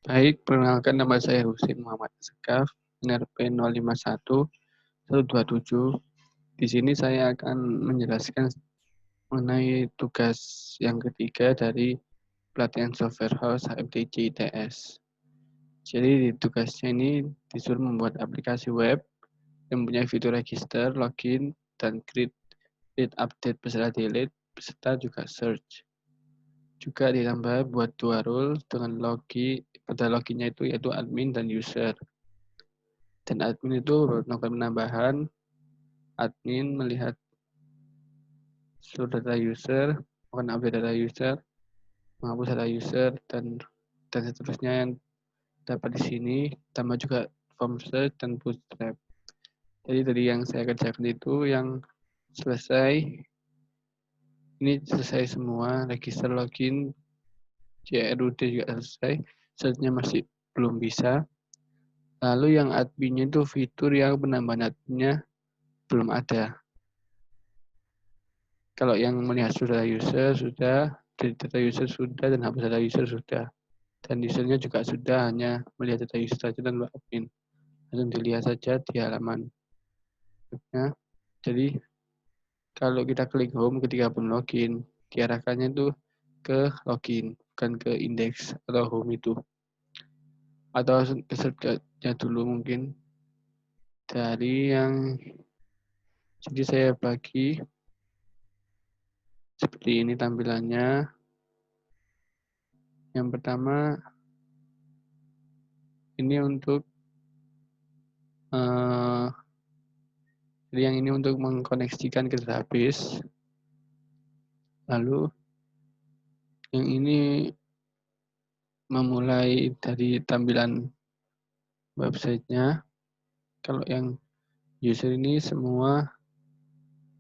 Baik, perkenalkan nama saya Husin Muhammad Sekaf, NRP 051 127. Di sini saya akan menjelaskan mengenai tugas yang ketiga dari pelatihan Software House HMTC ITS. Jadi di tugasnya ini disuruh membuat aplikasi web yang mempunyai fitur register, login, dan create update beserta delete, beserta juga search. Juga ditambah buat dua role dengan pada loginnya itu yaitu admin dan user. Dan admin itu melakukan penambahan, admin melihat seluruh data user, melakukan update data user, menghapus data user, dan seterusnya yang dapat di sini, tambah juga form search dan bootstrap. Jadi dari yang saya kerjakan itu yang selesai, ini selesai semua, register login, JRUD juga selesai, search-nya masih belum bisa. Lalu yang adminnya itu fitur yang penambahan adminnya belum ada. Kalau yang melihat sudah user sudah, data user sudah, dan hapus data user sudah. Dan usernya juga sudah, hanya melihat data user saja dan admin. Langsung dilihat saja di halaman webnya. Jadi kalau kita klik home ketika pun login, diarahkannya itu ke login, bukan ke indeks atau home itu. Atau ke search-nya dulu mungkin. Dari yang, jadi saya bagi seperti ini tampilannya. Yang pertama, ini untuk jadi yang ini untuk mengkoneksikan ke database. Lalu yang ini memulai dari tampilan websitenya. Kalau yang user ini semua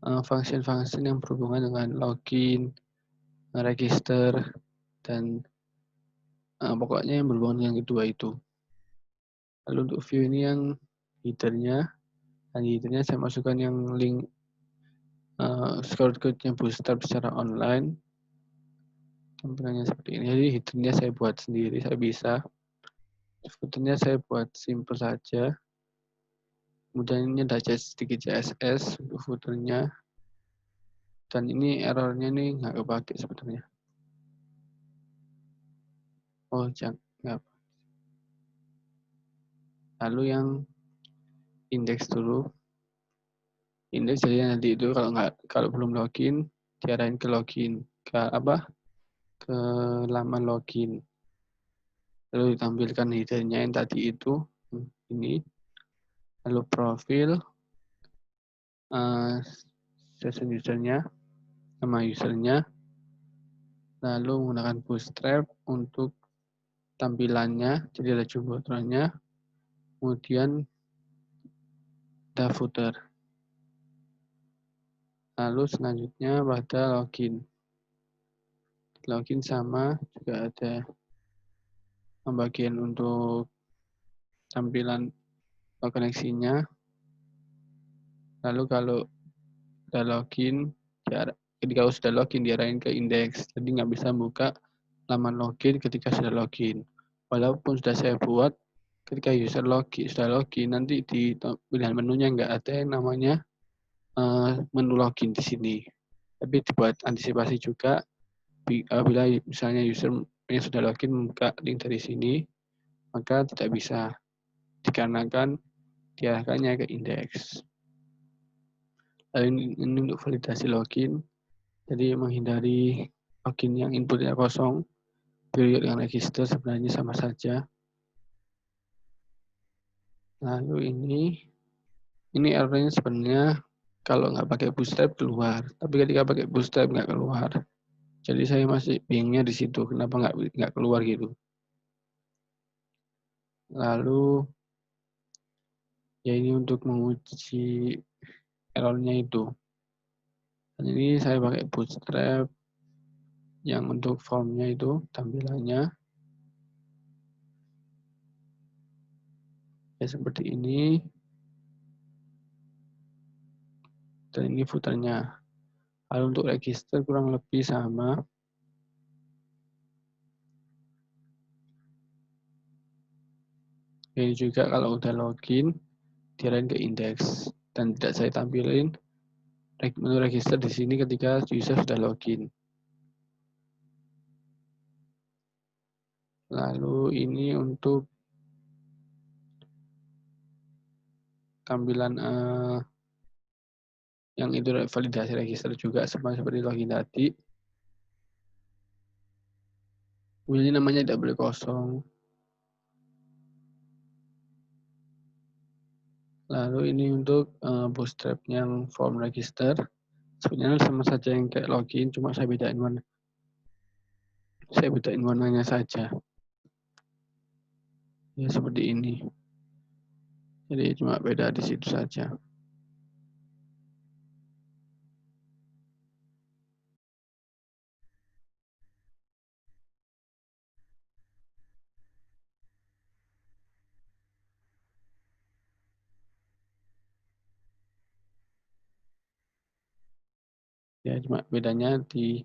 function-function yang berhubungan dengan login, register, dan pokoknya yang berhubungan dengan kedua itu. Lalu untuk view ini yang header-nya, dan header-nya saya masukkan yang link scout code-nya Bootstrap secara online. Tampilannya seperti ini. Jadi header-nya saya buat sendiri, saya bisa. Footer-nya saya buat simple saja. Kemudian ini ada sedikit CSS untuk footer-nya. Dan ini error-nya nih nggak kepake sebenarnya. Oh, jangan. Lalu yang indeks dulu. Indeks jadi nanti itu kalau belum login diarahin ke login ke laman login. Lalu ditampilkan header-nya yang tadi itu ini. Lalu profil, session user-nya, nama user-nya. Lalu menggunakan bootstrap untuk tampilannya, jadi ada jumbotronya. Kemudian ada footer. Lalu selanjutnya pada login. Login sama juga ada pembagian untuk tampilan koneksinya. Lalu kalau sudah login, ketika sudah login diarahin ke indeks. Jadi nggak bisa buka laman login ketika sudah login. Walaupun sudah saya buat, ketika user sudah login, nanti di pilihan menunya nggak ada yang namanya menu login di sini. Tapi dibuat antisipasi juga, bila misalnya user yang sudah login membuka link dari sini, maka tidak bisa, dikarenakan diarahkannya ke indeks. Lalu ini untuk validasi login, jadi menghindari login yang inputnya kosong, period dengan register sebenarnya sama saja. Lalu ini errornya sebenarnya kalau nggak pakai bootstrap keluar, tapi ketika pakai bootstrap nggak keluar. Jadi saya masih bingungnya di situ, kenapa nggak keluar gitu. Lalu ya ini untuk menguji errornya itu. Dan ini saya pakai bootstrap yang untuk formnya itu tampilannya ya seperti ini. Dan ini footernya. Lalu untuk register kurang lebih sama. Ini juga kalau udah login, diarahin ke indeks. Dan tidak saya tampilin menu register di sini ketika user sudah login. Lalu ini untuk tampilan yang itu validasi register juga sama seperti login tadi. Ini namanya tidak boleh kosong. Lalu ini untuk bootstrap yang form register. Sebenarnya sama saja yang kayak login, cuma saya bedain warnanya saja. Ya seperti ini. Jadi cuma beda di situ saja. Ya cuma bedanya di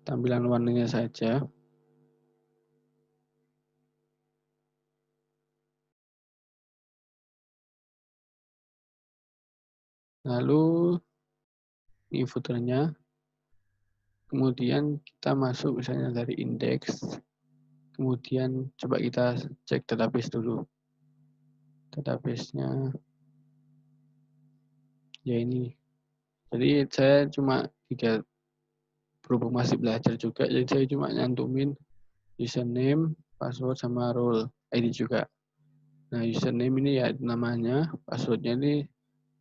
tampilan warnanya saja. Lalu ini footernya. Kemudian kita masuk misalnya dari indeks. Kemudian coba kita cek database dulu. Database-nya ya ini. Jadi saya cuma berhubung masih belajar juga, jadi saya cuma nyantumin username, password, sama role ID juga. Nah, username ini ya namanya, passwordnya ini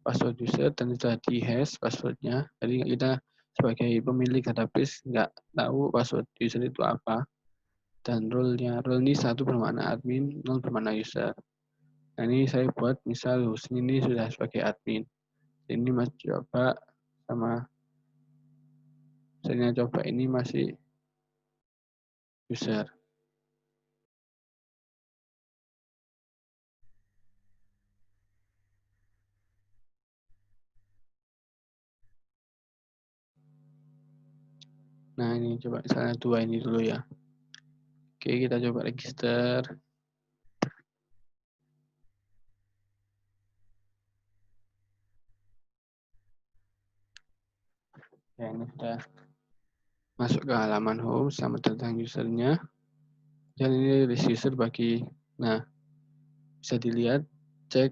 password user dan sudah di hash passwordnya. Jadi kita sebagai pemilik database nggak tahu password user itu apa. Dan role-nya, role ini 1 bermakna admin, 0 bermakna user. Nah, ini saya buat misal host ini sudah sebagai admin. Ini masih coba sama saya coba ini masih user. Nah, ini coba misalnya 2 ini dulu ya. Oke, kita coba register. Ya, ini sudah masuk ke halaman home, selamat datang usernya. Dan ini list user bagi, nah bisa dilihat, cek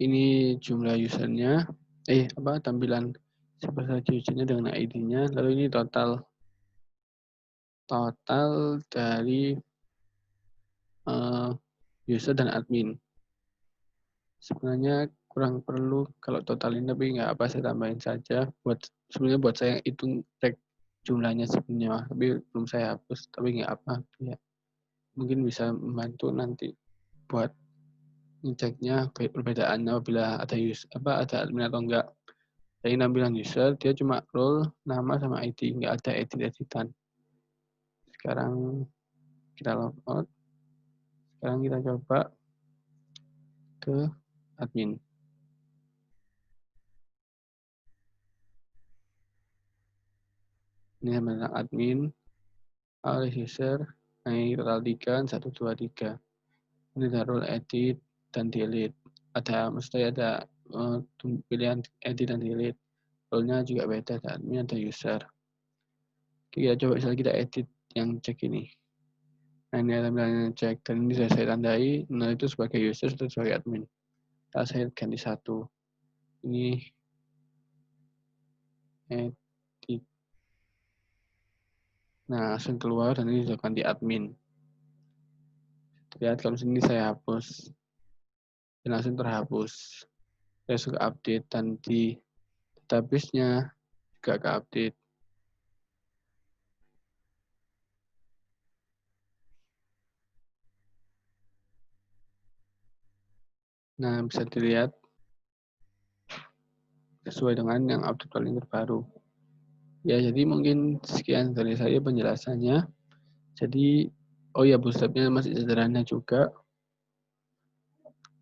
ini jumlah usernya, tampilan siapa saja usernya dengan ID-nya, lalu ini total dari user dan admin. Sebenarnya kurang perlu kalau total ini, tapi nggak apa, saya tambahin saja. Sebenarnya buat saya hitung cek jumlahnya sebenarnya, tapi belum saya hapus, tapi nggak apa. Ya. Mungkin bisa membantu nanti buat ngeceknya perbedaannya apabila ada admin atau enggak. Jadi tampilan user dia cuma role, nama, sama ID, nggak ada edit-editan. Sekarang kita logout. Sekarang kita coba ke admin. Ini tentang admin, oleh user, naik total 3, 1, 2, 3. Ini ada role edit dan delete. Mesti ada pilihan edit dan delete. Role-nya juga beda, ada admin, ada user. Kita coba misalnya kita edit yang cek ini. Nah, ini tampilannya cek, dan ini sudah saya tandai, nah itu sebagai user atau sebagai admin. Nah, saya ganti 1. Ini edit. Nah, langsung keluar, dan ini sudah ganti admin. Lihat kalau sini saya hapus, dan langsung terhapus. Saya suka update, dan di database-nya juga ke update. Nah, bisa dilihat sesuai dengan yang update paling terbaru. Ya, jadi mungkin sekian dari saya penjelasannya. Jadi, bootstrap-nya masih sederhana juga.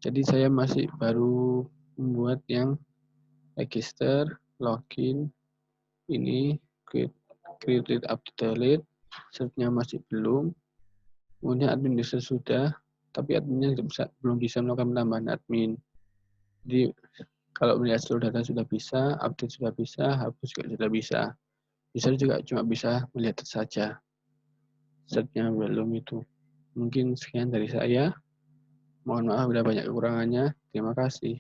Jadi saya masih baru membuat yang register, login, ini create update delete, search-nya masih belum. Kemudian admin user sudah, tapi adminnya belum bisa melakukan penambahan admin. Jadi kalau melihat seluruh data sudah bisa, update sudah bisa, hapus juga sudah bisa. User juga cuma bisa melihat saja. Setnya belum itu. Mungkin sekian dari saya. Mohon maaf bila banyak kekurangannya. Terima kasih.